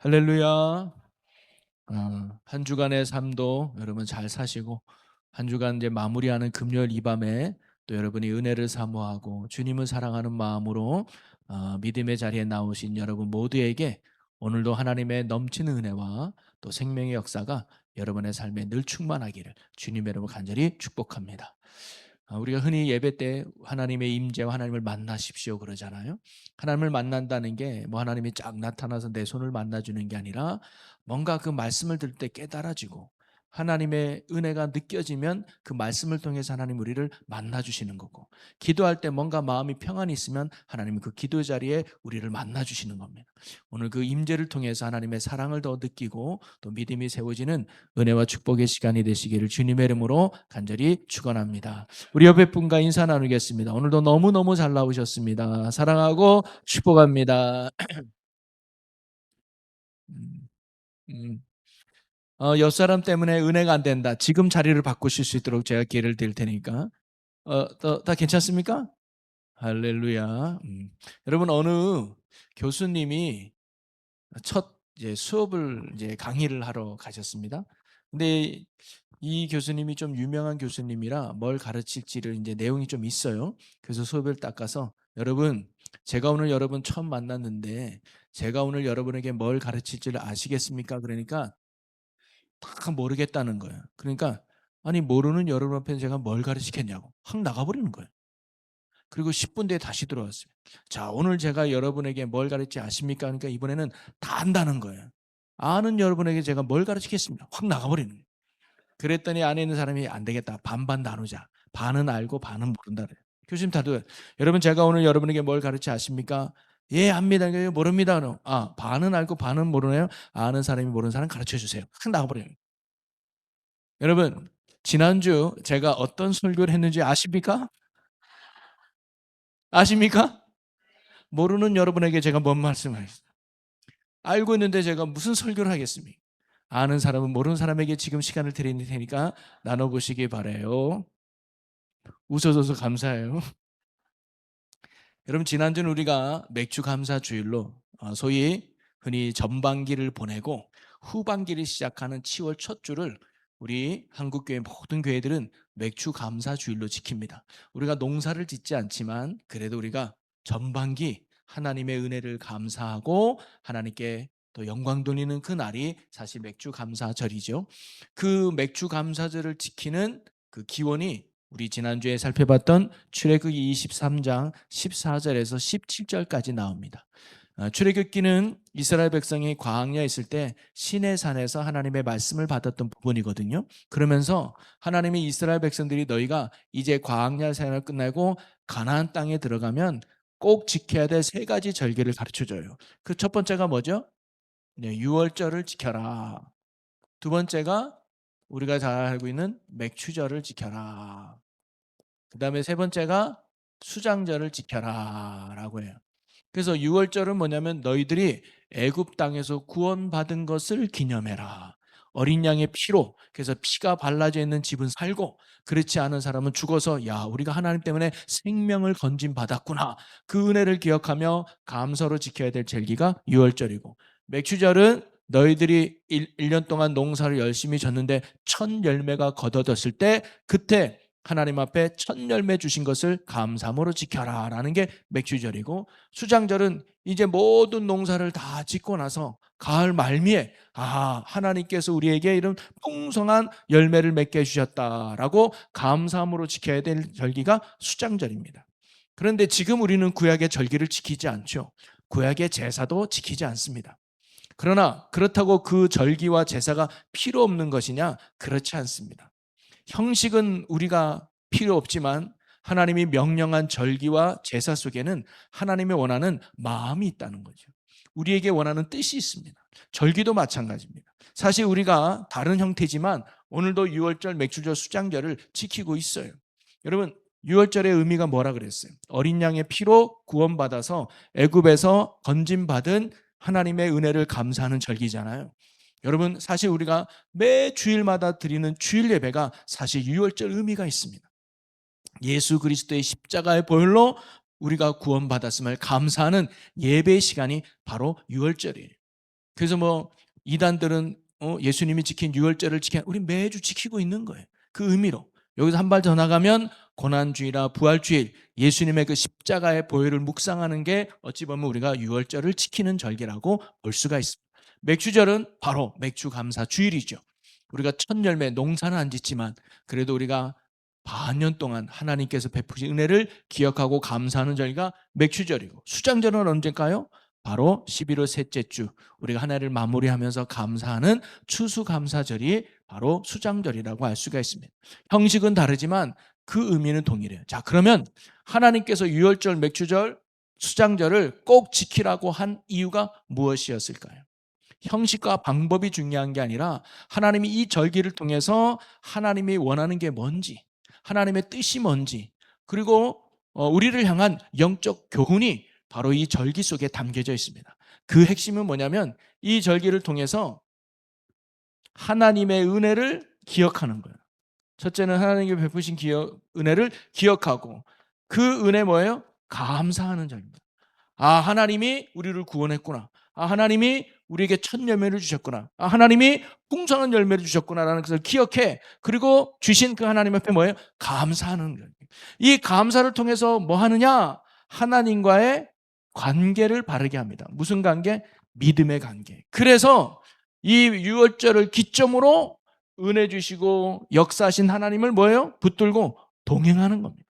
할렐루야. 한 주간의 삶도 여러분 잘 사시고 한 주간 이제 마무리하는 금요일 이 밤에 또 여러분이 은혜를 사모하고 주님을 사랑하는 마음으로 믿음의 자리에 나오신 여러분 모두에게 오늘도 하나님의 넘치는 은혜와 또 생명의 역사가 여러분의 삶에 늘 충만하기를 주님 여러분 간절히 축복합니다. 우리가 흔히 예배 때 하나님의 임재와 하나님을 만나십시오 그러잖아요. 하나님을 만난다는 게 뭐 하나님이 쫙 나타나서 내 손을 만나주는 게 아니라 뭔가 그 말씀을 들을 때 깨달아지고 하나님의 은혜가 느껴지면 그 말씀을 통해서 하나님 우리를 만나주시는 거고, 기도할 때 뭔가 마음이 평안이 있으면 하나님은 그 기도 자리에 우리를 만나주시는 겁니다. 오늘 그 임재를 통해서 하나님의 사랑을 더 느끼고 또 믿음이 세워지는 은혜와 축복의 시간이 되시기를 주님의 이름으로 간절히 축원합니다. 우리 옆에 분과 인사 나누겠습니다. 오늘도 너무너무 잘 나오셨습니다. 사랑하고 축복합니다. 음, 음. 옆 사람 때문에 은혜가 안 된다. 지금 자리를 바꾸실 수 있도록 제가 기회를 드릴 테니까. 다 괜찮습니까? 할렐루야. 여러분, 어느 교수님이 첫 이제 수업을 이제 강의를 하러 가셨습니다. 근데 이 교수님이 좀 유명한 교수님이라 뭘 가르칠지를 이제 내용이 좀 있어요. 그래서 수업을 닦아서 여러분, 제가 오늘 여러분 처음 만났는데 제가 오늘 여러분에게 뭘 가르칠지를 아시겠습니까? 그러니까 다 모르겠다는 거예요. 그러니까 아니 모르는 여러분 앞에 제가 뭘 가르치겠냐고 확 나가버리는 거예요. 그리고 10분 뒤에 다시 들어왔어요. 자, 오늘 제가 여러분에게 뭘 가르치 아십니까? 그러니까 이번에는 다 안다는 거예요. 아는 여러분에게 제가 뭘 가르치겠습니다. 확 나가버리는 거예요. 그랬더니 안에 있는 사람이 안 되겠다. 반반 나누자. 반은 알고 반은 모른다 그래요. 교수님 다들 여러분 제가 오늘 여러분에게 뭘 가르치 아십니까? 예, 압니다. 그러니까 모릅니다. 그럼. 반은 알고 반은 모르네요. 아는 사람이 모르는 사람 가르쳐 주세요. 확 나가버려요. 여러분, 지난주 제가 어떤 설교를 했는지 아십니까? 아십니까? 모르는 여러분에게 제가 뭔 말씀을 하겠어요? 알고 있는데 제가 무슨 설교를 하겠습니까? 아는 사람은 모르는 사람에게 지금 시간을 드릴 테니까 나눠보시기 바라요. 웃어줘서 감사해요. 여러분, 지난주는 우리가 맥주 감사 주일로 소위 흔히 전반기를 보내고 후반기를 시작하는 10월 첫 주를 우리 한국교회 모든 교회들은 맥주 감사 주일로 지킵니다. 우리가 농사를 짓지 않지만 그래도 우리가 전반기 하나님의 은혜를 감사하고 하나님께 또 영광 돌리는 그 날이 사실 맥주 감사절이죠. 그 맥주 감사절을 지키는 그 기원이 우리 지난주에 살펴봤던 출애굽기 23장 14절에서 17절까지 나옵니다. 출애굽기는 이스라엘 백성이 광야에 있을 때 시내산에서 하나님의 말씀을 받았던 부분이거든요. 그러면서 하나님이 이스라엘 백성들이 너희가 이제 광야 생활을 끝내고 가나안 땅에 들어가면 꼭 지켜야 될 세 가지 절기를 가르쳐 줘요. 그 첫 번째가 뭐죠? 네, 유월절을 지켜라. 두 번째가 우리가 잘 알고 있는 맥추절을 지켜라. 그다음에 세 번째가 수장절을 지켜라라고 해요. 그래서 유월절은 뭐냐면 너희들이 애굽 땅에서 구원받은 것을 기념해라. 어린 양의 피로, 그래서 피가 발라져 있는 집은 살고 그렇지 않은 사람은 죽어서 야 우리가 하나님 때문에 생명을 건진 받았구나. 그 은혜를 기억하며 감사로 지켜야 될 절기가 유월절이고, 맥추절은 너희들이 1년 동안 농사를 열심히 졌는데 첫 열매가 거둬졌을 때 그때 하나님 앞에 첫 열매 주신 것을 감사함으로 지켜라라는 게 맥주절이고, 수장절은 이제 모든 농사를 다 짓고 나서 가을 말미에 하나님께서 우리에게 이런 풍성한 열매를 맺게 해주셨다라고 감사함으로 지켜야 될 절기가 수장절입니다. 그런데 지금 우리는 구약의 절기를 지키지 않죠. 구약의 제사도 지키지 않습니다. 그러나 그렇다고 그 절기와 제사가 필요 없는 것이냐? 그렇지 않습니다. 형식은 우리가 필요 없지만 하나님이 명령한 절기와 제사 속에는 하나님이 원하는 마음이 있다는 거죠. 우리에게 원하는 뜻이 있습니다. 절기도 마찬가지입니다. 사실 우리가 다른 형태지만 오늘도 유월절, 맥주절, 수장절을 지키고 있어요. 여러분, 유월절의 의미가 뭐라 그랬어요? 어린 양의 피로 구원받아서 애굽에서 건짐받은 하나님의 은혜를 감사하는 절기잖아요. 여러분, 사실 우리가 매 주일마다 드리는 주일 예배가 사실 유월절 의미가 있습니다. 예수 그리스도의 십자가의 보혈로 우리가 구원받았음을 감사하는 예배 시간이 바로 유월절이에요. 그래서 뭐 이단들은 예수님이 지킨 유월절을 우리 매주 지키고 있는 거예요. 그 의미로. 여기서 한 발 더 나가면 고난주일이나 부활주일, 예수님의 그 십자가의 보혈을 묵상하는 게 어찌 보면 우리가 유월절을 지키는 절기라고 볼 수가 있습니다. 맥주절은 바로 맥주 감사 주일이죠. 우리가 첫 열매 농사는 안 짓지만 그래도 우리가 반년 동안 하나님께서 베푸신 은혜를 기억하고 감사하는 절기가 맥주절이고, 수장절은 언제일까요? 바로 11월 셋째 주 우리가 한 해를 마무리하면서 감사하는 추수감사절이 바로 수장절이라고 할 수가 있습니다. 형식은 다르지만 그 의미는 동일해요. 자, 그러면 하나님께서 유월절, 맥주절, 수장절을 꼭 지키라고 한 이유가 무엇이었을까요? 형식과 방법이 중요한 게 아니라 하나님이 이 절기를 통해서 하나님이 원하는 게 뭔지, 하나님의 뜻이 뭔지, 그리고 우리를 향한 영적 교훈이 바로 이 절기 속에 담겨져 있습니다. 그 핵심은 뭐냐면 이 절기를 통해서 하나님의 은혜를 기억하는 거예요. 첫째는 하나님께 베푸신 은혜를 기억하고, 그 은혜 뭐예요? 감사하는 절입니다. 아, 하나님이 우리를 구원했구나. 아, 하나님이 우리에게 첫 열매를 주셨구나. 아, 하나님이 풍성한 열매를 주셨구나라는 것을 기억해. 그리고 주신 그 하나님 앞에 뭐예요? 감사하는 거예요. 이 감사를 통해서 뭐 하느냐? 하나님과의 관계를 바르게 합니다. 무슨 관계? 믿음의 관계. 그래서 이 유월절을 기점으로 은혜 주시고 역사하신 하나님을 뭐예요? 붙들고 동행하는 겁니다.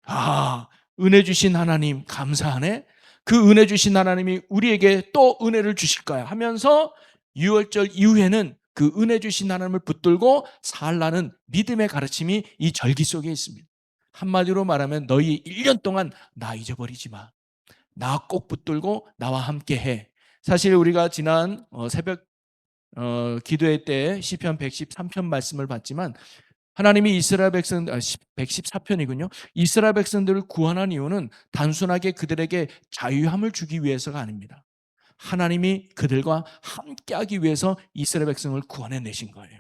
아, 은혜 주신 하나님 감사하네. 그 은혜 주신 하나님이 우리에게 또 은혜를 주실 거야 하면서 유월절 이후에는 그 은혜 주신 하나님을 붙들고 살라는 믿음의 가르침이 이 절기 속에 있습니다. 한마디로 말하면 너희 1년 동안 나 잊어버리지 마. 나 꼭 붙들고 나와 함께 해. 사실 우리가 지난 새벽 기도회 때 시편 113편 말씀을 봤지만, 하나님이 이스라엘 백성 114편이군요. 이스라엘 백성들을 구원한 이유는 단순하게 그들에게 자유함을 주기 위해서가 아닙니다. 하나님이 그들과 함께하기 위해서 이스라엘 백성을 구원해 내신 거예요.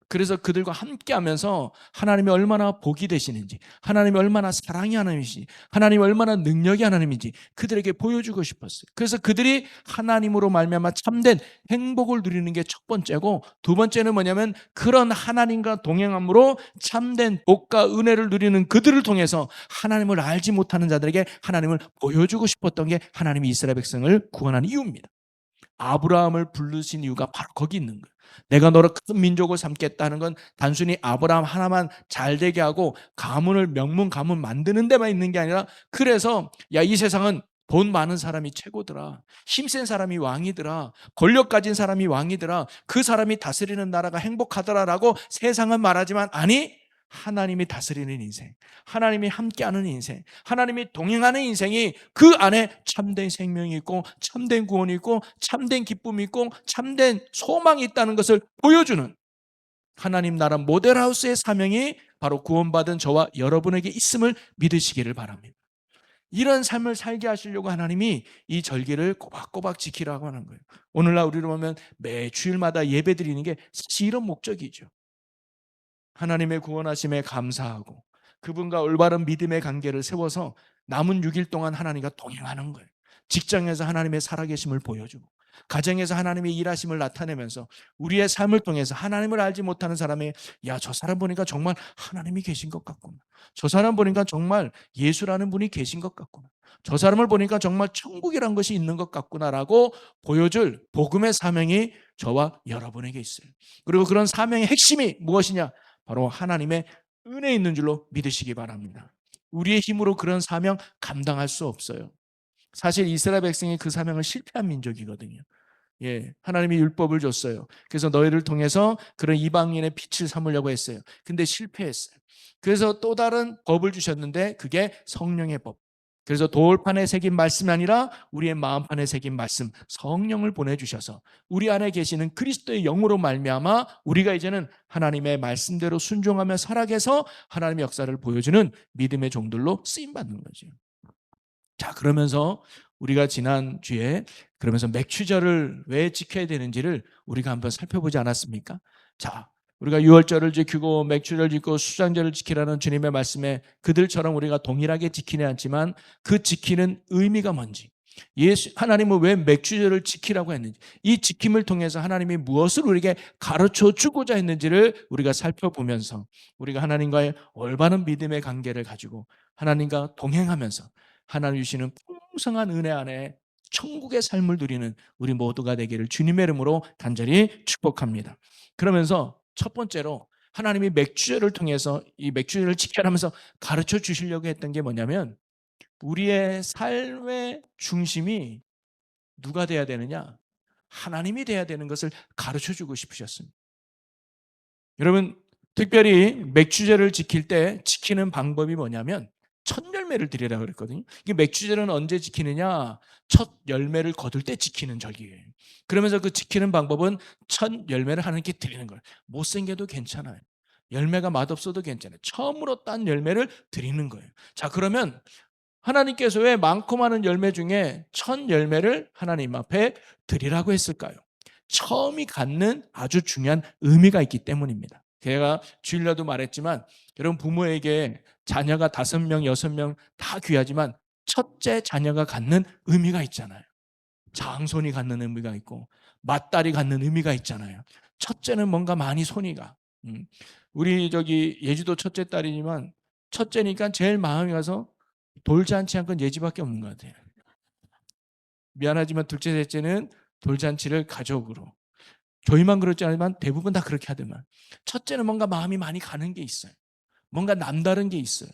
그래서 그들과 함께하면서 하나님이 얼마나 복이 되시는지, 하나님이 얼마나 사랑이 하나님이신지, 하나님이 얼마나 능력이 하나님인지 그들에게 보여주고 싶었어요. 그래서 그들이 하나님으로 말미암아 참된 행복을 누리는 게 첫 번째고, 두 번째는 뭐냐면 그런 하나님과 동행함으로 참된 복과 은혜를 누리는 그들을 통해서 하나님을 알지 못하는 자들에게 하나님을 보여주고 싶었던 게 하나님이 이스라엘 백성을 구원한 이유입니다. 아브라함을 부르신 이유가 바로 거기 있는 거예요. 내가 너를 큰 민족을 삼겠다는 건 단순히 아브라함 하나만 잘 되게 하고 가문을 명문 가문 만드는 데만 있는 게 아니라, 그래서 야, 이 세상은 돈 많은 사람이 최고더라, 힘센 사람이 왕이더라, 권력 가진 사람이 왕이더라, 그 사람이 다스리는 나라가 행복하더라라고 세상은 말하지만, 아니, 하나님이 다스리는 인생, 하나님이 함께하는 인생, 하나님이 동행하는 인생이 그 안에 참된 생명이 있고 참된 구원이 있고 참된 기쁨이 있고 참된 소망이 있다는 것을 보여주는 하나님 나라 모델하우스의 사명이 바로 구원받은 저와 여러분에게 있음을 믿으시기를 바랍니다. 이런 삶을 살게 하시려고 하나님이 이 절기를 꼬박꼬박 지키라고 하는 거예요. 오늘날 우리로 보면 매 주일마다 예배 드리는 게 사실 이런 목적이죠. 하나님의 구원하심에 감사하고 그분과 올바른 믿음의 관계를 세워서 남은 6일 동안 하나님과 동행하는 거예요. 직장에서 하나님의 살아계심을 보여주고, 가정에서 하나님의 일하심을 나타내면서 우리의 삶을 통해서 하나님을 알지 못하는 사람의, 야, 저 사람 보니까 정말 하나님이 계신 것 같구나, 저 사람 보니까 정말 예수라는 분이 계신 것 같구나, 저 사람을 보니까 정말 천국이란 것이 있는 것 같구나라고 보여줄 복음의 사명이 저와 여러분에게 있어요. 그리고 그런 사명의 핵심이 무엇이냐? 바로 하나님의 은혜 있는 줄로 믿으시기 바랍니다. 우리의 힘으로 그런 사명 감당할 수 없어요. 사실 이스라엘 백성이 그 사명을 실패한 민족이거든요. 예, 하나님이 율법을 줬어요. 그래서 너희를 통해서 그런 이방인의 빛을 삼으려고 했어요. 근데 실패했어요. 그래서 또 다른 법을 주셨는데 그게 성령의 법. 그래서 돌판에 새긴 말씀이 아니라 우리의 마음판에 새긴 말씀, 성령을 보내주셔서 우리 안에 계시는 그리스도의 영으로 말미암아 우리가 이제는 하나님의 말씀대로 순종하며 살아가서 하나님의 역사를 보여주는 믿음의 종들로 쓰임받는 거죠. 자, 그러면서 우리가 지난주에 그러면서 맥주절을 왜 지켜야 되는지를 우리가 한번 살펴보지 않았습니까? 자, 우리가 유월절을 지키고 맥주절을 지키고 수장절을 지키라는 주님의 말씀에 그들처럼 우리가 동일하게 지키지 않지만 그 지키는 의미가 뭔지, 하나님은 왜 맥주절을 지키라고 했는지, 이 지킴을 통해서 하나님이 무엇을 우리에게 가르쳐 주고자 했는지를 우리가 살펴보면서 우리가 하나님과의 올바른 믿음의 관계를 가지고 하나님과 동행하면서 하나님 주시는 풍성한 은혜 안에 천국의 삶을 누리는 우리 모두가 되기를 주님의 이름으로 간절히 축복합니다. 그러면서 첫 번째로 하나님이 맥주절을 통해서 이 맥주절을 지켜라면서 가르쳐 주시려고 했던 게 뭐냐면, 우리의 삶의 중심이 누가 돼야 되느냐? 하나님이 돼야 되는 것을 가르쳐 주고 싶으셨습니다. 여러분, 특별히 맥주절을 지킬 때 지키는 방법이 뭐냐면 첫 열매를 드리라고 그랬거든요. 이게 맥주절은 언제 지키느냐? 첫 열매를 거둘 때 지키는 절기예요. 그러면서 그 지키는 방법은 첫 열매를 하나님께 드리는 거예요. 못생겨도 괜찮아요. 열매가 맛없어도 괜찮아요. 처음으로 딴 열매를 드리는 거예요. 자, 그러면 하나님께서 왜 많고 많은 열매 중에 첫 열매를 하나님 앞에 드리라고 했을까요? 처음이 갖는 아주 중요한 의미가 있기 때문입니다. 제가 주일날도 말했지만, 여러분 부모에게 자녀가 5명, 6명 다 귀하지만 첫째 자녀가 갖는 의미가 있잖아요. 장손이 갖는 의미가 있고 맏딸이 갖는 의미가 있잖아요. 첫째는 뭔가 많이 손이 가. 우리 저기 예주도 첫째 딸이지만 첫째니까 제일 마음이 가서 돌잔치 한 건 예지밖에 없는 것 같아요. 미안하지만 둘째, 셋째는 돌잔치를 가족으로. 저희만 그렇지 않지만 대부분 다 그렇게 하더만. 첫째는 뭔가 마음이 많이 가는 게 있어요. 뭔가 남다른 게 있어요.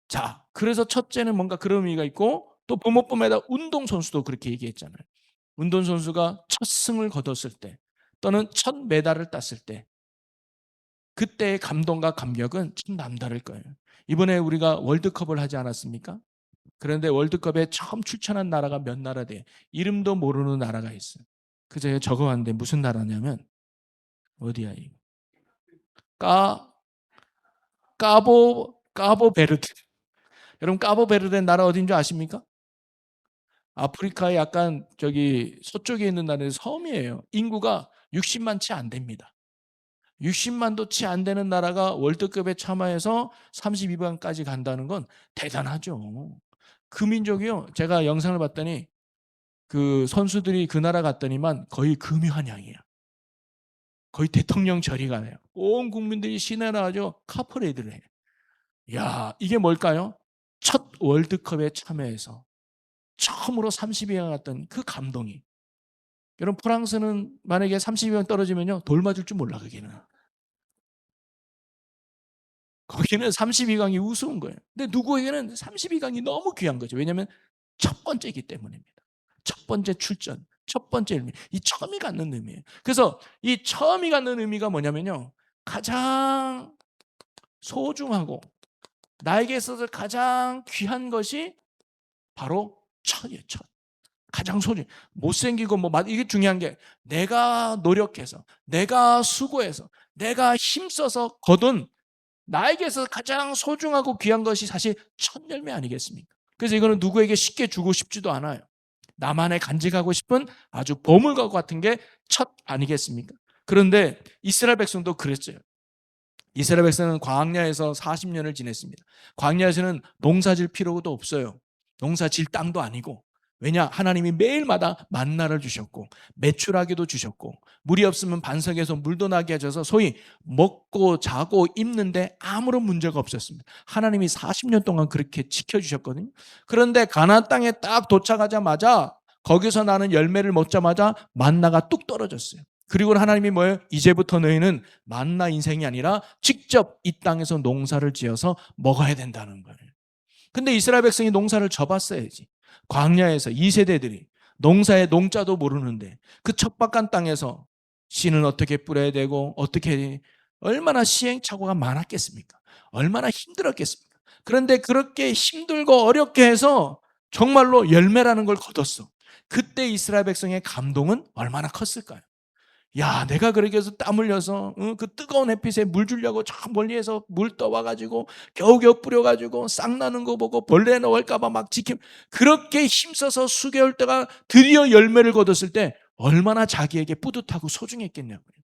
자, 그래서 첫째는 뭔가 그런 의미가 있고, 또 부모뿐만 아니라 운동선수도 그렇게 얘기했잖아요. 운동선수가 첫 승을 거뒀을 때 또는 첫 메달을 땄을 때 그때의 감동과 감격은 참 남다를 거예요. 이번에 우리가 월드컵을 하지 않았습니까? 그런데 월드컵에 처음 출전한 나라가 몇 나라 돼? 이름도 모르는 나라가 있어요. 그저 적어왔는데 무슨 나라냐면 어디야 이거? 까 까보베르데. 여러분 까보베르데 나라 어딘 줄 아십니까? 아프리카의 약간 저기 서쪽에 있는 나라의 섬이에요. 인구가 60만 채 안 됩니다. 60만도 채 안 되는 나라가 월드컵에 참여해서 32강까지 간다는 건 대단하죠. 그 민족이요. 제가 영상을 봤더니 그 선수들이 그 나라 갔더니만 거의 금유한양이야. 거의 대통령 절이가 돼요. 온 국민들이 시내나 가지고 카퍼레이드를 해. 야, 이게 뭘까요? 첫 월드컵에 참여해서 처음으로 32강 갔던 그 감동이. 여러분 프랑스는 만약에 32강 떨어지면요 돌 맞을 줄 몰라 거기는. 거기는 32강이 우스운 거예요. 근데 누구에게는 32강이 너무 귀한 거죠. 왜냐하면 첫 번째이기 때문입니다. 첫 번째 출전, 첫 번째 의미, 이 처음이 갖는 의미예요. 그래서 이 처음이 갖는 의미가 뭐냐면요, 가장 소중하고 나에게 있어서 가장 귀한 것이 바로 첫이에요. 첫. 가장 소중. 못생기고 뭐 이게 중요한 게, 내가 노력해서, 내가 수고해서, 내가 힘써서 거둔 나에게서 가장 소중하고 귀한 것이 사실 첫 열매 아니겠습니까? 그래서 이거는 누구에게 쉽게 주고 싶지도 않아요. 나만의 간직하고 싶은 아주 보물과 같은 게 첫 아니겠습니까? 그런데 이스라엘 백성도 그랬어요. 이스라엘 백성은 광야에서 40년을 지냈습니다. 광야에서는 농사질 필요도 없어요. 농사질 땅도 아니고. 왜냐? 하나님이 매일마다 만나를 주셨고 메추라기도 주셨고 물이 없으면 반석에서 물도 나게 해줘서 소위 먹고 자고 입는데 아무런 문제가 없었습니다. 하나님이 40년 동안 그렇게 지켜주셨거든요. 그런데 가나안 땅에 딱 도착하자마자 거기서 나는 열매를 먹자마자 만나가 뚝 떨어졌어요. 그리고 하나님이 뭐예요? 이제부터 너희는 만나 인생이 아니라 직접 이 땅에서 농사를 지어서 먹어야 된다는 거예요. 근데 이스라엘 백성이 농사를 져봤어야지. 광야에서 2세대들이 농사의 농자도 모르는데 그 척박한 땅에서 씨는 어떻게 뿌려야 되고 어떻게, 얼마나 시행착오가 많았겠습니까? 얼마나 힘들었겠습니까? 그런데 그렇게 힘들고 어렵게 해서 정말로 열매라는 걸 거뒀어. 그때 이스라엘 백성의 감동은 얼마나 컸을까요? 야, 내가 그렇게 해서 땀 흘려서 그 뜨거운 햇빛에 물 주려고 저 멀리에서 물 떠와가지고 겨우겨우 뿌려가지고 싹 나는 거 보고 벌레 넣을까봐 막 그렇게 힘써서 수개월 동안 드디어 열매를 거뒀을 때 얼마나 자기에게 뿌듯하고 소중했겠냐고요.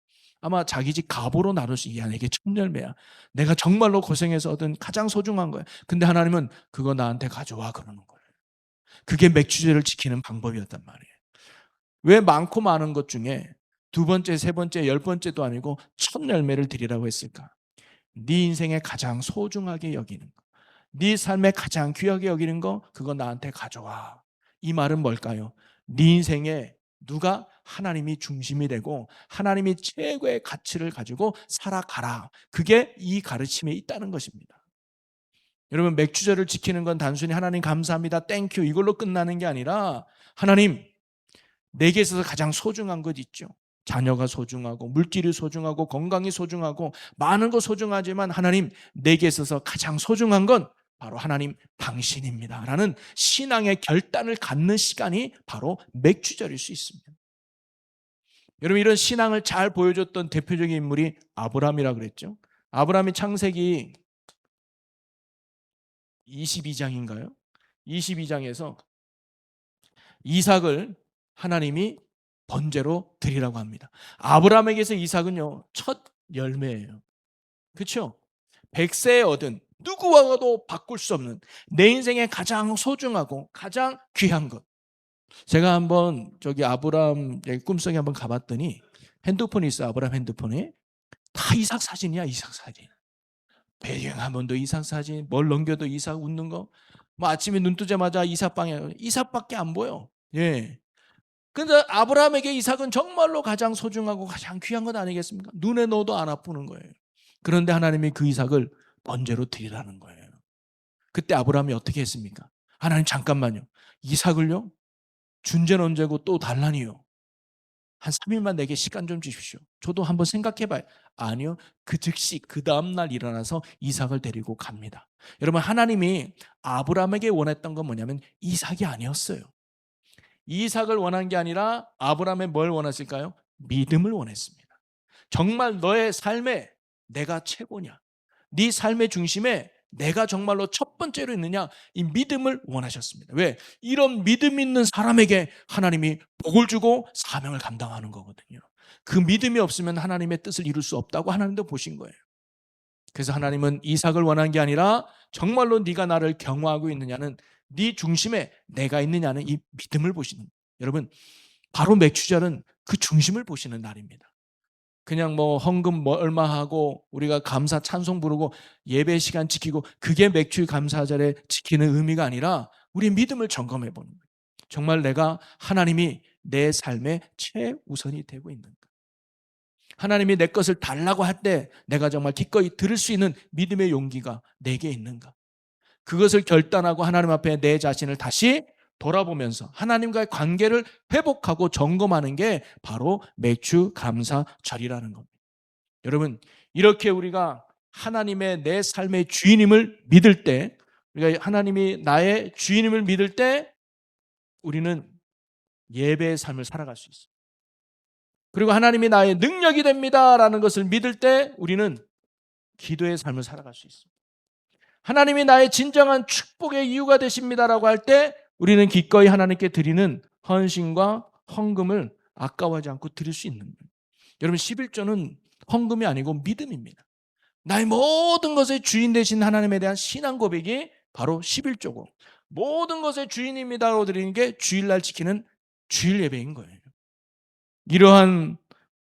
아마 자기 집 갑오로 나눌 수, 야, 내게 첫 열매야. 내가 정말로 고생해서 얻은 가장 소중한 거야. 근데 하나님은 그거 나한테 가져와 그러는 거예요. 그게 맥주제를 지키는 방법이었단 말이에요. 왜 많고 많은 것 중에 두 번째, 세 번째, 열 번째도 아니고 첫 열매를 드리라고 했을까? 네 인생에 가장 소중하게 여기는 거, 네 삶에 가장 귀하게 여기는 거, 그거 나한테 가져와. 이 말은 뭘까요? 네 인생에 누가 하나님이 중심이 되고 하나님이 최고의 가치를 가지고 살아가라. 그게 이 가르침에 있다는 것입니다. 여러분, 맥주절을 지키는 건 단순히 하나님 감사합니다, 땡큐 이걸로 끝나는 게 아니라, 하나님, 내게 있어서 가장 소중한 것 있죠. 자녀가 소중하고 물질이 소중하고 건강이 소중하고 많은 거 소중하지만, 하나님, 내게 있어서 가장 소중한 건 바로 하나님 당신입니다 라는 신앙의 결단을 갖는 시간이 바로 맥주절일 수 있습니다. 여러분, 이런 신앙을 잘 보여줬던 대표적인 인물이 아브라함이라고 그랬죠. 아브라함이 창세기 22장인가요? 22장에서 이삭을 하나님이 번제로 드리라고 합니다. 아브라함에게서 이삭은요, 첫 열매예요. 그렇죠? 100세에 얻은, 누구와도 바꿀 수 없는 내 인생에 가장 소중하고 가장 귀한 것. 제가 한번 저기 아브라함 꿈속에 한번 가봤더니 핸드폰이 있어. 아브라함 핸드폰에 다 이삭 사진이야. 이삭 사진. 배경 한 번도 이삭 사진, 뭘 넘겨도 이삭 웃는 거. 뭐 아침에 눈 뜨자마자 이삭 방에 이삭밖에 안 보여. 예. 근데 아브라함에게 이삭은 정말로 가장 소중하고 가장 귀한 것 아니겠습니까? 눈에 넣어도 안 아프는 거예요. 그런데 하나님이 그 이삭을 번제로 드리라는 거예요. 그때 아브라함이 어떻게 했습니까? 하나님, 잠깐만요. 이삭을요? 준재는 언제고 또 달라니요. 한 3일만 내게 시간 좀 주십시오. 저도 한번 생각해 봐요. 아니요. 그 즉시 그 다음날 일어나서 이삭을 데리고 갑니다. 여러분, 하나님이 아브라함에게 원했던 건 뭐냐면 이삭이 아니었어요. 이삭을 원한 게 아니라 아브라함의 뭘 원했을까요? 믿음을 원했습니다. 정말 너의 삶에 내가 최고냐? 네 삶의 중심에 내가 정말로 첫 번째로 있느냐? 이 믿음을 원하셨습니다. 왜? 이런 믿음 있는 사람에게 하나님이 복을 주고 사명을 감당하는 거거든요. 그 믿음이 없으면 하나님의 뜻을 이룰 수 없다고 하나님도 보신 거예요. 그래서 하나님은 이삭을 원한 게 아니라 정말로 네가 나를 경외하고 있느냐는, 네 중심에 내가 있느냐는 이 믿음을 보시는 거예요. 여러분, 바로 맥주절은 그 중심을 보시는 날입니다. 그냥 뭐 헌금 뭐 얼마 하고 우리가 감사 찬송 부르고 예배 시간 지키고, 그게 맥주 감사절에 지키는 의미가 아니라 우리 믿음을 점검해 보는 거예요. 정말 내가 하나님이 내 삶의 최우선이 되고 있는가? 하나님이 내 것을 달라고 할 때 내가 정말 기꺼이 들을 수 있는 믿음의 용기가 내게 있는가? 그것을 결단하고 하나님 앞에 내 자신을 다시 돌아보면서 하나님과의 관계를 회복하고 점검하는 게 바로 맥주 감사절이라는 겁니다. 여러분, 이렇게 우리가 하나님의 내 삶의 주인임을 믿을 때, 우리가 하나님이 나의 주인임을 믿을 때 우리는 예배의 삶을 살아갈 수 있어요. 그리고 하나님이 나의 능력이 됩니다라는 것을 믿을 때 우리는 기도의 삶을 살아갈 수 있습니다. 하나님이 나의 진정한 축복의 이유가 되십니다라고 할 때 우리는 기꺼이 하나님께 드리는 헌신과 헌금을 아까워하지 않고 드릴 수 있는 거예요. 여러분, 11조는 헌금이 아니고 믿음입니다. 나의 모든 것의 주인 되신 하나님에 대한 신앙 고백이 바로 11조고, 모든 것의 주인입니다라고 드리는 게 주일날 지키는 주일 예배인 거예요. 이러한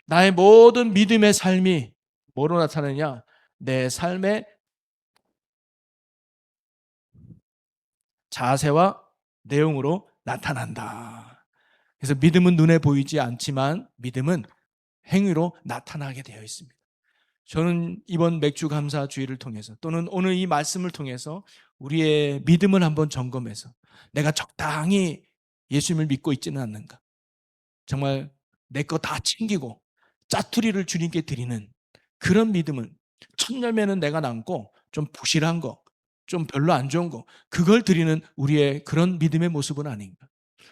나의 모든 믿음의 삶이 뭐로 나타나느냐? 내 삶의 자세와 내용으로 나타난다. 그래서 믿음은 눈에 보이지 않지만 믿음은 행위로 나타나게 되어 있습니다. 저는 이번 맥주 감사 주일을 통해서 또는 오늘 이 말씀을 통해서 우리의 믿음을 한번 점검해서 내가 적당히 예수님을 믿고 있지는 않는가? 정말 내 거 다 챙기고 짜투리를 주님께 드리는 그런 믿음을, 첫 열매는 내가 남고 좀 부실한 거, 좀 별로 안 좋은 거, 그걸 드리는 우리의 그런 믿음의 모습은 아닌가?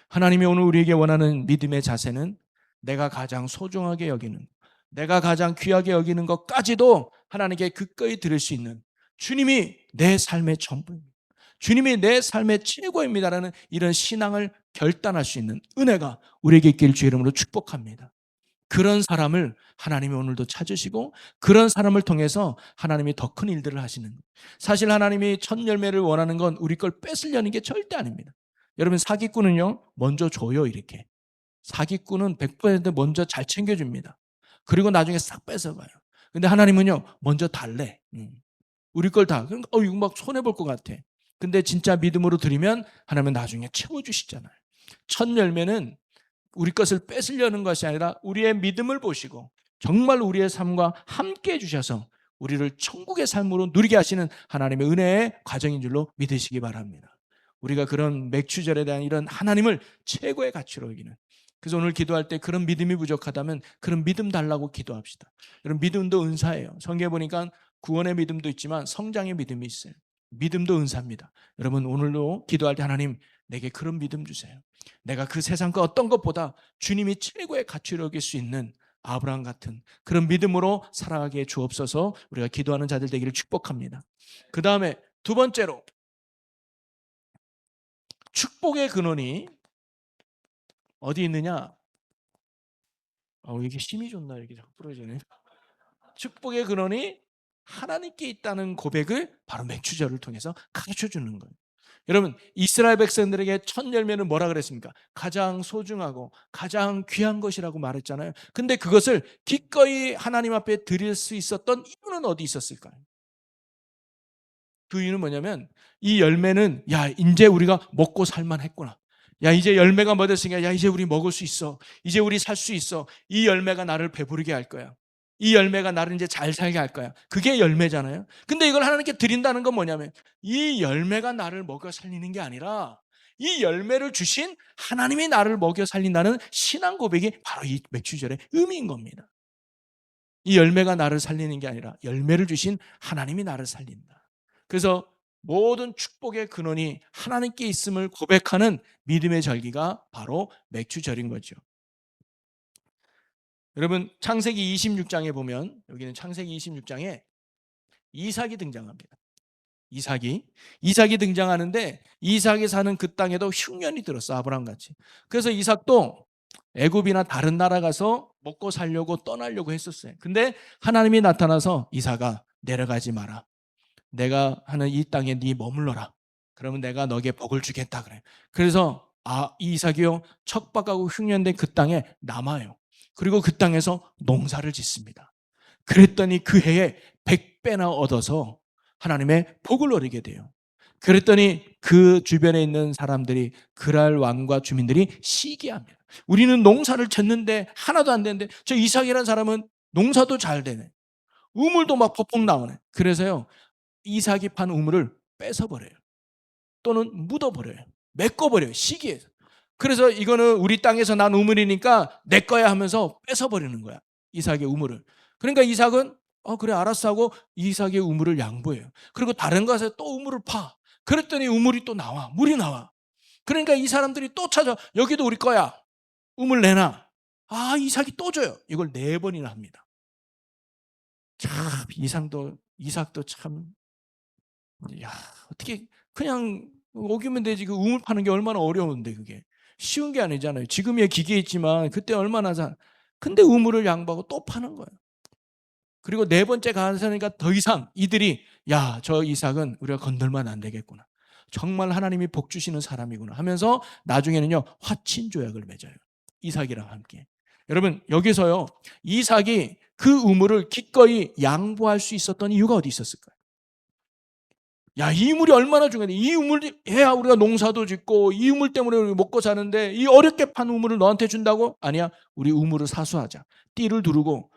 하나님이 오늘 우리에게 원하는 믿음의 자세는 내가 가장 소중하게 여기는, 내가 가장 귀하게 여기는 것까지도 하나님께 기꺼이 드릴 수 있는, 주님이 내 삶의 전부입니다, 주님이 내 삶의 최고입니다라는 이런 신앙을 결단할 수 있는 은혜가 우리에게 있기를 주의 이름으로 축복합니다. 그런 사람을 하나님이 오늘도 찾으시고 그런 사람을 통해서 하나님이 더 큰 일들을 하시는, 사실 하나님이 첫 열매를 원하는 건 우리 걸 뺏으려는 게 절대 아닙니다. 여러분 사기꾼은요, 먼저 줘요, 이렇게. 사기꾼은 100% 먼저 잘 챙겨줍니다. 그리고 나중에 싹 뺏어가요. 근데 하나님은요, 먼저 달래. 우리 걸 다. 그러니까 이거 막 손해볼 것 같아. 근데 진짜 믿음으로 드리면 하나님은 나중에 채워주시잖아요. 첫 열매는 우리 것을 뺏으려는 것이 아니라 우리의 믿음을 보시고 정말 우리의 삶과 함께 해주셔서 우리를 천국의 삶으로 누리게 하시는 하나님의 은혜의 과정인 줄로 믿으시기 바랍니다. 우리가 그런 맥주절에 대한 이런 하나님을 최고의 가치로 여기는, 그래서 오늘 기도할 때 그런 믿음이 부족하다면 그런 믿음 달라고 기도합시다. 여러분 믿음도 은사예요. 성경에 보니까 구원의 믿음도 있지만 성장의 믿음이 있어요. 믿음도 은사입니다. 여러분 오늘도 기도할 때 하나님 내게 그런 믿음 주세요. 내가 그 세상 그 어떤 것보다 주님이 최고의 가치로 여길 수 있는 아브라함 같은 그런 믿음으로 살아가게 주옵소서. 우리가 기도하는 자들 되기를 축복합니다. 그 다음에 두 번째로 축복의 근원이 어디 있느냐? 이게 힘이 좋나 이렇게 자꾸 부러지네. 축복의 근원이 하나님께 있다는 고백을 바로 맥주절을 통해서 가르쳐 주는 거예요. 여러분 이스라엘 백성들에게 첫 열매는 뭐라 그랬습니까? 가장 소중하고 가장 귀한 것이라고 말했잖아요. 근데 그것을 기꺼이 하나님 앞에 드릴 수 있었던 이유는 어디 있었을까요? 그 이유는 뭐냐면 이 열매는 야 이제 우리가 먹고 살만했구나. 야 이제 열매가 맺었으니까 야 이제 우리 먹을 수 있어. 이제 우리 살 수 있어. 이 열매가 나를 배부르게 할 거야. 이 열매가 나를 이제 잘 살게 할 거야. 그게 열매잖아요. 근데 이걸 하나님께 드린다는 건 뭐냐면 이 열매가 나를 먹여 살리는 게 아니라 이 열매를 주신 하나님이 나를 먹여 살린다는 신앙 고백이 바로 이 맥주절의 의미인 겁니다. 이 열매가 나를 살리는 게 아니라 열매를 주신 하나님이 나를 살린다. 그래서 모든 축복의 근원이 하나님께 있음을 고백하는 믿음의 절기가 바로 맥주절인 거죠. 여러분 창세기 26장에 보면 여기는 창세기 26장에 이삭이 등장합니다. 이삭이 등장하는데 이삭이 사는 그 땅에도 흉년이 들었어. 아브라함같이. 그래서 이삭도 애굽이나 다른 나라 가서 먹고 살려고 떠나려고 했었어요. 근데 하나님이 나타나서 이삭아 내려가지 마라. 내가 하는 이 땅에 네 머물러라. 그러면 내가 너에게 복을 주겠다 그래. 그래서 이삭이요 척박하고 흉년된 그 땅에 남아요. 그리고 그 땅에서 농사를 짓습니다. 그랬더니 그 해에 100배나 얻어서 하나님의 복을 누리게 돼요. 그랬더니 그 주변에 있는 사람들이 그랄 왕과 주민들이 시기합니다. 우리는 농사를 졌는데 하나도 안 되는데 저 이삭이라는 사람은 농사도 잘 되네. 우물도 막 퍽퍽 나오네. 그래서요 이삭이 판 우물을 뺏어버려요. 또는 묻어버려요. 메꿔버려요. 시기해서. 그래서 이거는 우리 땅에서 난 우물이니까 내 거야 하면서 뺏어버리는 거야. 이삭의 우물을. 그러니까 이삭은 그래 알았어 하고 이삭의 우물을 양보해요. 그리고 다른 곳에 또 우물을 파. 그랬더니 우물이 또 나와. 물이 나와. 그러니까 이 사람들이 또 찾아. 여기도 우리 거야. 우물 내놔. 이삭이 또 줘요. 이걸 4번이나 합니다. 참 이삭도 참 야, 어떻게 그냥 오기면 되지. 그 우물 파는 게 얼마나 어려운데 그게. 쉬운 게 아니잖아요. 지금이야 기계 있지만 그때 얼마나 근데 우물을 양보하고 또 파는 거예요. 그리고 4번째 가서니까 더 이상 이들이 야, 저 이삭은 우리가 건들면 안 되겠구나. 정말 하나님이 복 주시는 사람이구나 하면서 나중에는요 화친 조약을 맺어요. 이삭이랑 함께. 여러분 여기서요 이삭이 그 우물을 기꺼이 양보할 수 있었던 이유가 어디 있었을까요? 야, 이 우물이 얼마나 중요해. 이 우물이 해야 우리가 농사도 짓고 이 우물 때문에 우리 먹고 사는데 이 어렵게 판 우물을 너한테 준다고? 아니야. 우리 우물을 사수하자. 띠를 두르고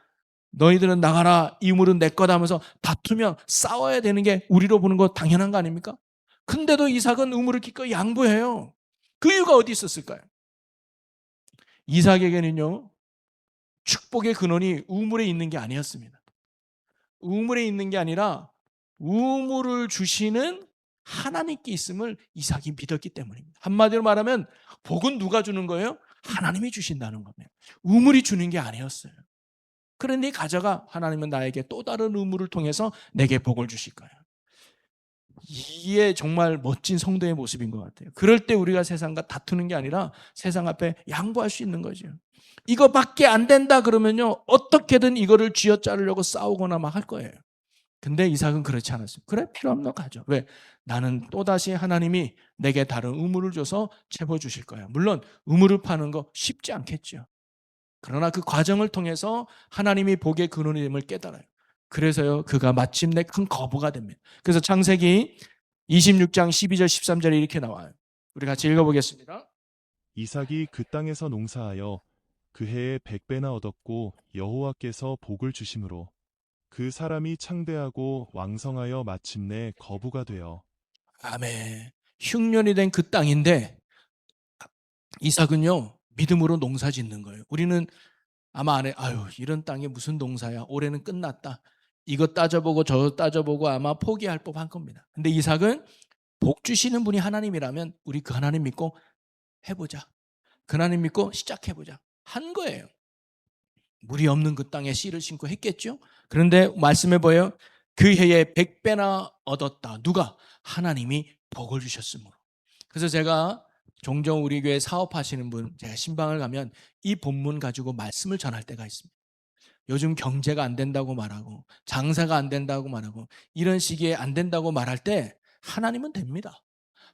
너희들은 나가라. 이 우물은 내 거다 하면서 다투면 싸워야 되는 게 우리로 보는 거 당연한 거 아닙니까? 근데도 이삭은 우물을 기꺼이 양보해요. 그 이유가 어디 있었을까요? 이삭에게는요. 축복의 근원이 우물에 있는 게 아니었습니다. 우물에 있는 게 아니라 우물을 주시는 하나님께 있음을 이삭이 믿었기 때문입니다. 한마디로 말하면 복은 누가 주는 거예요? 하나님이 주신다는 겁니다. 우물이 주는 게 아니었어요. 그런데 가져가. 하나님은 나에게 또 다른 우물을 통해서 내게 복을 주실 거예요. 이게 정말 멋진 성도의 모습인 것 같아요. 그럴 때 우리가 세상과 다투는 게 아니라 세상 앞에 양보할 수 있는 거죠. 이거밖에 안 된다 그러면요 어떻게든 이거를 쥐어짜르려고 싸우거나 막 할 거예요. 근데 이삭은 그렇지 않았어요. 그래 필요 없는 거 가져. 왜? 나는 또다시 하나님이 내게 다른 우물을 줘서 채워주실 거야. 물론 우물을 파는 거 쉽지 않겠죠. 그러나 그 과정을 통해서 하나님이 복의 근원임을 깨달아요. 그래서요, 그가 마침내 큰 거부가 됩니다. 그래서 창세기 26장 12절 13절에 이렇게 나와요. 우리 같이 읽어보겠습니다. 이삭이 그 땅에서 농사하여 그 해에 100배나 얻었고 여호와께서 복을 주심으로 그 사람이 창대하고 왕성하여 마침내 거부가 되어. 아멘. 흉년이 된 그 땅인데 이삭은요, 믿음으로 농사 짓는 거예요. 우리는 아마 안에 아유, 이런 땅에 무슨 농사야. 올해는 끝났다. 이거 따져보고 저거 따져보고 아마 포기할 법한 겁니다. 근데 이삭은 복 주시는 분이 하나님이라면 우리 그 하나님 믿고 해보자. 그 하나님 믿고 시작해보자. 한 거예요. 물이 없는 그 땅에 씨를 심고 했겠죠. 그런데 말씀해 보여 그 해에 100배나 얻었다. 누가? 하나님이 복을 주셨으므로. 그래서 제가 종종 우리 교회 사업하시는 분, 제가 신방을 가면 이 본문 가지고 말씀을 전할 때가 있습니다. 요즘 경제가 안 된다고 말하고 장사가 안 된다고 말하고 이런 시기에 안 된다고 말할 때 하나님은 됩니다.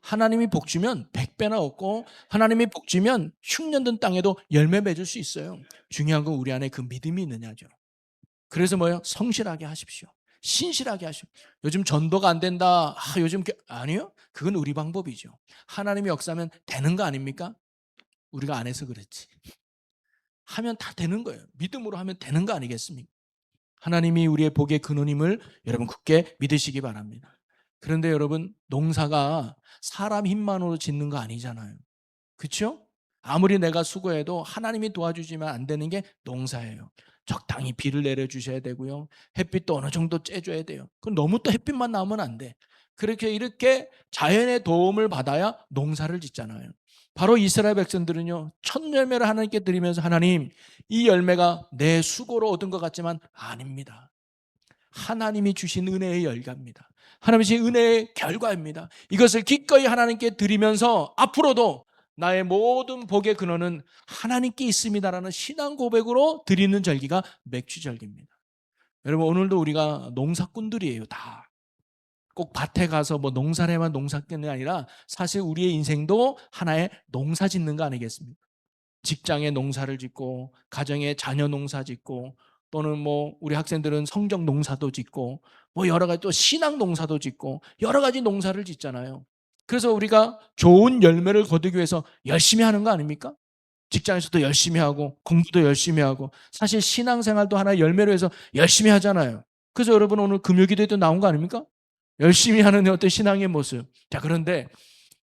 하나님이 복 주면 100배나 얻고 하나님이 복 주면 흉년든 땅에도 열매 맺을 수 있어요. 중요한 건 우리 안에 그 믿음이 있느냐죠. 그래서 뭐예요? 성실하게 하십시오. 신실하게 하십시오. 요즘 전도가 안 된다. 요즘 아니요. 그건 우리 방법이죠. 하나님이 역사하면 되는 거 아닙니까? 우리가 안 해서 그렇지. 하면 다 되는 거예요. 믿음으로 하면 되는 거 아니겠습니까? 하나님이 우리의 복의 근원임을 여러분 굳게 믿으시기 바랍니다. 그런데 여러분, 농사가 사람 힘만으로 짓는 거 아니잖아요. 그렇죠? 아무리 내가 수고해도 하나님이 도와주지만 안 되는 게 농사예요. 적당히 비를 내려주셔야 되고요. 햇빛도 어느 정도 쬐줘야 돼요. 그럼 너무 또 햇빛만 나오면 안 돼. 이렇게 자연의 도움을 받아야 농사를 짓잖아요. 바로 이스라엘 백성들은요, 첫 열매를 하나님께 드리면서 하나님, 이 열매가 내 수고로 얻은 것 같지만 아닙니다. 하나님이 주신 은혜의 열가입니다. 하나님이 주신 은혜의 결과입니다. 이것을 기꺼이 하나님께 드리면서 앞으로도 나의 모든 복의 근원은 하나님께 있습니다라는 신앙 고백으로 드리는 절기가 맥주절기입니다. 여러분, 오늘도 우리가 농사꾼들이에요. 다. 꼭 밭에 가서 뭐 농사래만 농사꾼이 아니라 사실 우리의 인생도 하나의 농사 짓는 거 아니겠습니까? 직장에 농사를 짓고 가정에 자녀 농사 짓고 또는 뭐 우리 학생들은 성경 농사도 짓고 뭐 여러 가지 또 신앙 농사도 짓고 여러 가지 농사를 짓잖아요. 그래서 우리가 좋은 열매를 거두기 위해서 열심히 하는 거 아닙니까? 직장에서도 열심히 하고 공부도 열심히 하고 사실 신앙생활도 하나의 열매로 해서 열심히 하잖아요. 그래서 여러분 오늘 금요기도에도 나온 거 아닙니까? 열심히 하는 어떤 신앙의 모습. 자, 그런데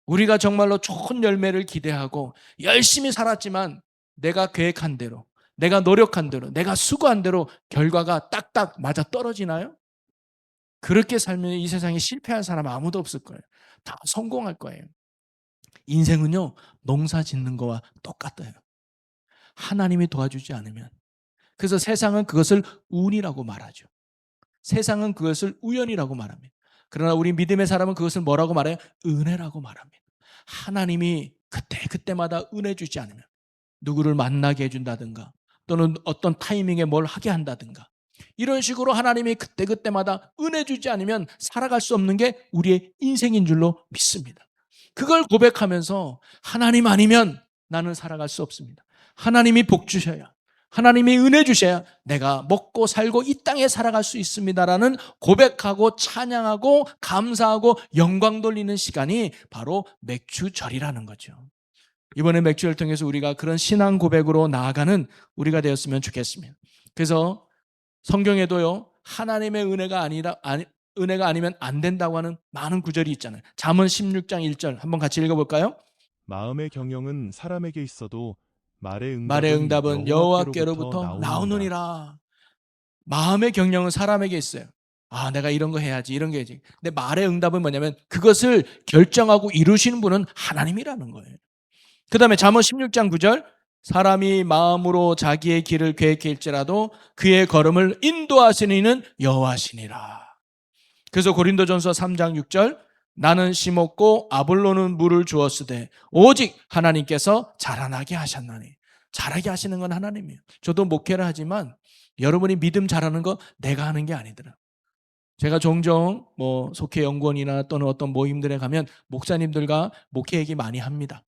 우리가 정말로 좋은 열매를 기대하고 열심히 살았지만 내가 계획한 대로, 내가 노력한 대로, 내가 수고한 대로 결과가 딱딱 맞아 떨어지나요? 그렇게 살면 이 세상에 실패할 사람 아무도 없을 거예요. 다 성공할 거예요. 인생은요, 농사 짓는 거와 똑같아요. 하나님이 도와주지 않으면. 그래서 세상은 그것을 운이라고 말하죠. 세상은 그것을 우연이라고 말합니다. 그러나 우리 믿음의 사람은 그것을 뭐라고 말해요? 은혜라고 말합니다. 하나님이 그때마다 은혜 주지 않으면 누구를 만나게 해준다든가 또는 어떤 타이밍에 뭘 하게 한다든가 이런 식으로 하나님이 그때마다 은혜 주지 않으면 살아갈 수 없는 게 우리의 인생인 줄로 믿습니다. 그걸 고백하면서 하나님 아니면 나는 살아갈 수 없습니다. 하나님이 복 주셔야 하나님이 은혜 주셔야 내가 먹고 살고 이 땅에 살아갈 수 있습니다라는 고백하고 찬양하고 감사하고 영광 돌리는 시간이 바로 맥주절이라는 거죠. 이번에 맥주를 통해서 우리가 그런 신앙 고백으로 나아가는 우리가 되었으면 좋겠습니다. 그래서 성경에도요, 하나님의 은혜가 아니면 안 된다고 하는 많은 구절이 있잖아요. 잠언 16장 1절 한번 같이 읽어볼까요? 마음의 경영은 사람에게 있어도 말의 말의 응답은 응답은 여호와께로부터 여호와께로부터 나오느니라. 나오느니라. 마음의 경영은 사람에게 있어요. 내가 이런 거 해야지, 이런 거 해야지. 근데 말의 응답은 뭐냐면 그것을 결정하고 이루시는 분은 하나님이라는 거예요. 그 다음에 잠언 16장 9절 사람이 마음으로 자기의 길을 계획할지라도 그의 걸음을 인도하시는 이는 여호와시니라. 그래서 고린도전서 3장 6절 나는 심었고 아볼로는 물을 주었으되 오직 하나님께서 자라나게 하셨나니. 자라게 하시는 건 하나님이에요. 저도 목회를 하지만 여러분이 믿음 잘하는 거 내가 하는 게 아니더라. 제가 종종 뭐 속회 연구원이나 또는 어떤 모임들에 가면 목사님들과 목회 얘기 많이 합니다.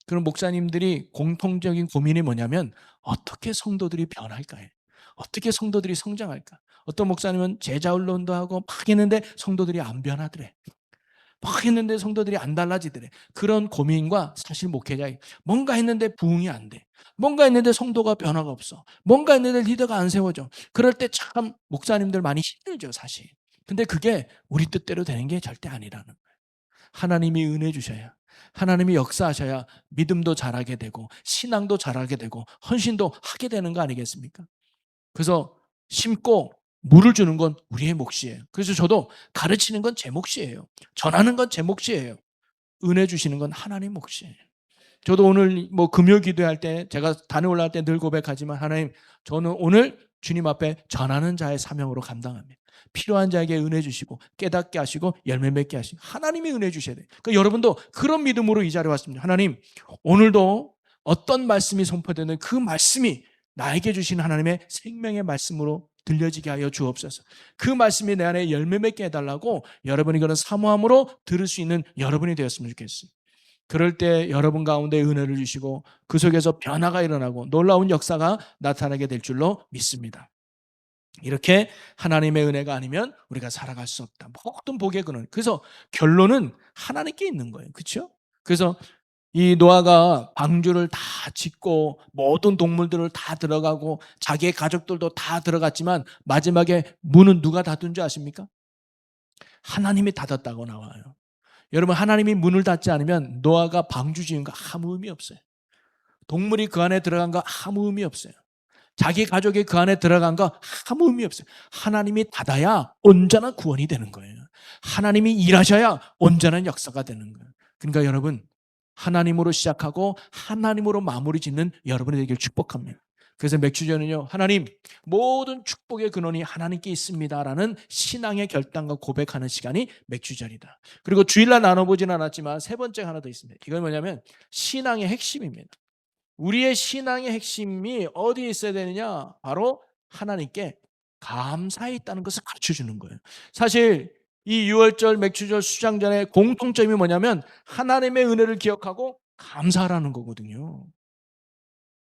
그럼 목사님들이 공통적인 고민이 뭐냐면 어떻게 성도들이 변할까요? 어떻게 성도들이 성장할까? 어떤 목사님은 제자 훈련도 하고 막 했는데 성도들이 안 변하더래. 막 했는데 성도들이 안 달라지더래. 그런 고민과 사실 목회자 뭔가 했는데 부흥이 안 돼. 뭔가 했는데 성도가 변화가 없어. 뭔가 했는데 리더가 안 세워져. 그럴 때 참 목사님들 많이 힘들죠, 사실. 근데 그게 우리 뜻대로 되는 게 절대 아니라는 거예요. 하나님이 은혜 주셔야, 하나님이 역사하셔야 믿음도 자라게 되고 신앙도 자라게 되고 헌신도 하게 되는 거 아니겠습니까? 그래서 심고 물을 주는 건 우리의 몫이에요. 그래서 저도 가르치는 건 제 몫이에요. 전하는 건 제 몫이에요. 은혜 주시는 건 하나님 몫이에요. 저도 오늘 뭐 금요 기도할 때 제가 단에 올라갈 때 늘 고백하지만 하나님 저는 오늘 주님 앞에 전하는 자의 사명으로 감당합니다. 필요한 자에게 은혜 주시고 깨닫게 하시고 열매 맺게 하시고 하나님이 은혜 주셔야 돼요. 그러니까 여러분도 그런 믿음으로 이 자리에 왔습니다. 하나님 오늘도 어떤 말씀이 선포되는 그 말씀이 나에게 주신 하나님의 생명의 말씀으로 들려지게 하여 주옵소서. 그 말씀이 내 안에 열매 맺게 해달라고 여러분이 그런 사모함으로 들을 수 있는 여러분이 되었으면 좋겠어요. 그럴 때 여러분 가운데 은혜를 주시고 그 속에서 변화가 일어나고 놀라운 역사가 나타나게 될 줄로 믿습니다. 이렇게 하나님의 은혜가 아니면 우리가 살아갈 수 없다. 모든 복의 근원. 그래서 결론은 하나님께 있는 거예요. 그렇죠? 그래서 이 노아가 방주를 다 짓고 모든 동물들을 다 들어가고 자기의 가족들도 다 들어갔지만 마지막에 문은 누가 닫은 줄 아십니까? 하나님이 닫았다고 나와요. 여러분 하나님이 문을 닫지 않으면 노아가 방주 지은 거 아무 의미 없어요. 동물이 그 안에 들어간 거 아무 의미 없어요. 자기 가족이 그 안에 들어간 거 아무 의미 없어요. 하나님이 닫아야 온전한 구원이 되는 거예요. 하나님이 일하셔야 온전한 역사가 되는 거예요. 그러니까 여러분 하나님으로 시작하고 하나님으로 마무리 짓는 여러분이 되길 축복합니다. 그래서 맥주전은요 하나님 모든 축복의 근원이 하나님께 있습니다라는 신앙의 결단과 고백하는 시간이 맥주전이다. 그리고 주일날 나눠보진 않았지만 세 번째 하나 더 있습니다. 이건 뭐냐면 신앙의 핵심입니다. 우리의 신앙의 핵심이 어디에 있어야 되느냐? 바로 하나님께 감사에 있다는 것을 가르쳐주는 거예요. 사실 이 6월절 맥주절 수장전의 공통점이 뭐냐면 하나님의 은혜를 기억하고 감사하라는 거거든요.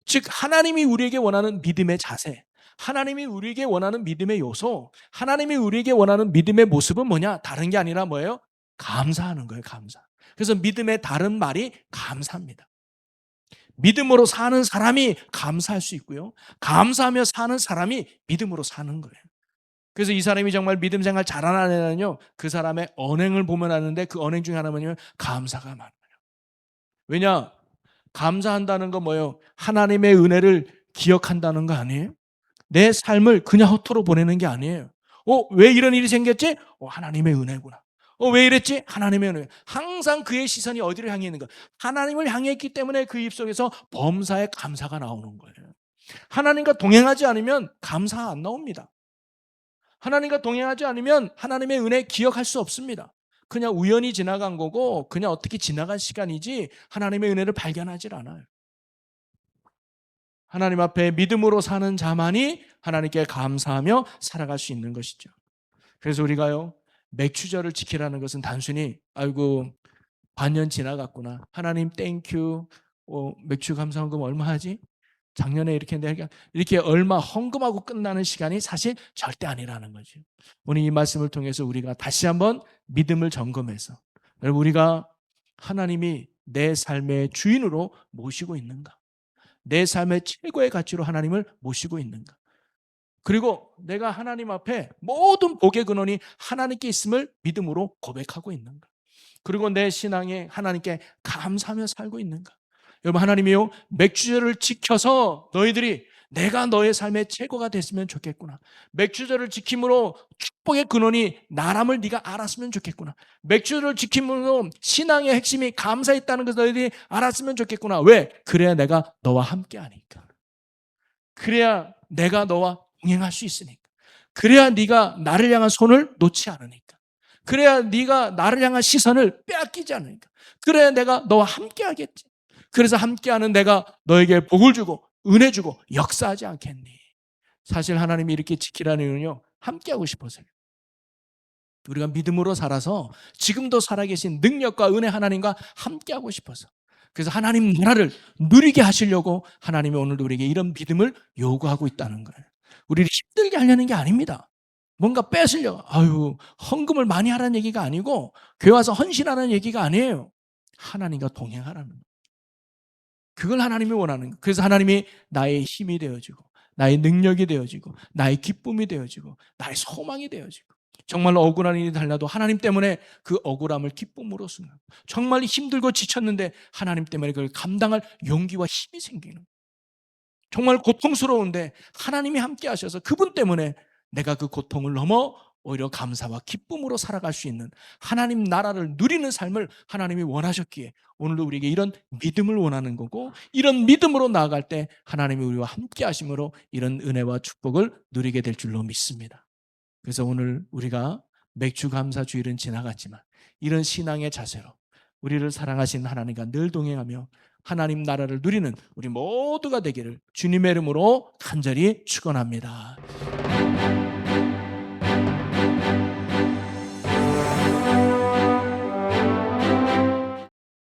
즉 하나님이 우리에게 원하는 믿음의 자세, 하나님이 우리에게 원하는 믿음의 요소, 하나님이 우리에게 원하는 믿음의 모습은 뭐냐? 다른 게 아니라 뭐예요? 감사하는 거예요. 감사. 그래서 믿음의 다른 말이 감사입니다. 믿음으로 사는 사람이 감사할 수 있고요. 감사하며 사는 사람이 믿음으로 사는 거예요. 그래서 이 사람이 정말 믿음 생활 잘하는 애는요, 그 사람의 언행을 보면 아는데 그 언행 중에 하나는요, 감사가 많아요. 왜냐? 감사한다는 건 뭐예요? 하나님의 은혜를 기억한다는 거 아니에요? 내 삶을 그냥 허투루 보내는 게 아니에요. 왜 이런 일이 생겼지? 하나님의 은혜구나. 왜 이랬지? 하나님의 은혜. 항상 그의 시선이 어디를 향해 있는 가 하나님을 향해 있기 때문에 그 입속에서 범사의 감사가 나오는 거예요. 하나님과 동행하지 않으면 감사 안 나옵니다. 하나님과 동행하지 않으면 하나님의 은혜 기억할 수 없습니다. 그냥 우연히 지나간 거고 그냥 어떻게 지나간 시간이지 하나님의 은혜를 발견하지 않아요. 하나님 앞에 믿음으로 사는 자만이 하나님께 감사하며 살아갈 수 있는 것이죠. 그래서 우리가요, 맥주절을 지키라는 것은 단순히 아이고 반년 지나갔구나. 하나님 땡큐. 맥주 감사헌금 얼마 하지? 작년에 이렇게 했는데 이렇게 얼마 헌금하고 끝나는 시간이 사실 절대 아니라는 거죠. 오늘 이 말씀을 통해서 우리가 다시 한번 믿음을 점검해서 여러분 우리가 하나님이 내 삶의 주인으로 모시고 있는가? 내 삶의 최고의 가치로 하나님을 모시고 있는가? 그리고 내가 하나님 앞에 모든 복의 근원이 하나님께 있음을 믿음으로 고백하고 있는가? 그리고 내 신앙에 하나님께 감사하며 살고 있는가? 여러분 하나님이요 맥주절을 지켜서 너희들이 내가 너의 삶의 최고가 됐으면 좋겠구나. 맥주절을 지킴으로 축복의 근원이 나람을 네가 알았으면 좋겠구나. 맥주절을 지킴으로 신앙의 핵심이 감사했다는 것을 너희들이 알았으면 좋겠구나. 왜? 그래야 내가 너와 함께 하니까. 그래야 내가 너와 동행할 수 있으니까. 그래야 네가 나를 향한 손을 놓지 않으니까. 그래야 네가 나를 향한 시선을 빼앗기지 않으니까. 그래야 내가 너와 함께 하겠지. 그래서 함께하는 내가 너에게 복을 주고 은혜 주고 역사하지 않겠니? 사실 하나님이 이렇게 지키라는 이유는요. 함께하고 싶어서요. 우리가 믿음으로 살아서 지금도 살아계신 능력과 은혜 하나님과 함께하고 싶어서, 그래서 하나님 나라를 누리게 하시려고 하나님이 오늘도 우리에게 이런 믿음을 요구하고 있다는 거예요. 우리를 힘들게 하려는 게 아닙니다. 뭔가 뺏으려고, 헌금을 많이 하라는 얘기가 아니고 교회 와서 헌신하라는 얘기가 아니에요. 하나님과 동행하라는 거예요. 그걸 하나님이 원하는 거예요. 그래서 하나님이 나의 힘이 되어지고, 나의 능력이 되어지고, 나의 기쁨이 되어지고, 나의 소망이 되어지고, 정말로 억울한 일이 달라도 하나님 때문에 그 억울함을 기쁨으로 쓰는, 정말 힘들고 지쳤는데 하나님 때문에 그걸 감당할 용기와 힘이 생기는, 정말 고통스러운데 하나님이 함께 하셔서 그분 때문에 내가 그 고통을 넘어 오히려 감사와 기쁨으로 살아갈 수 있는 하나님 나라를 누리는 삶을 하나님이 원하셨기에 오늘도 우리에게 이런 믿음을 원하는 거고, 이런 믿음으로 나아갈 때 하나님이 우리와 함께 하심으로 이런 은혜와 축복을 누리게 될 줄로 믿습니다. 그래서 오늘 우리가 맥주 감사 주일은 지나갔지만 이런 신앙의 자세로 우리를 사랑하신 하나님과 늘 동행하며 하나님 나라를 누리는 우리 모두가 되기를 주님의 이름으로 간절히 축원합니다.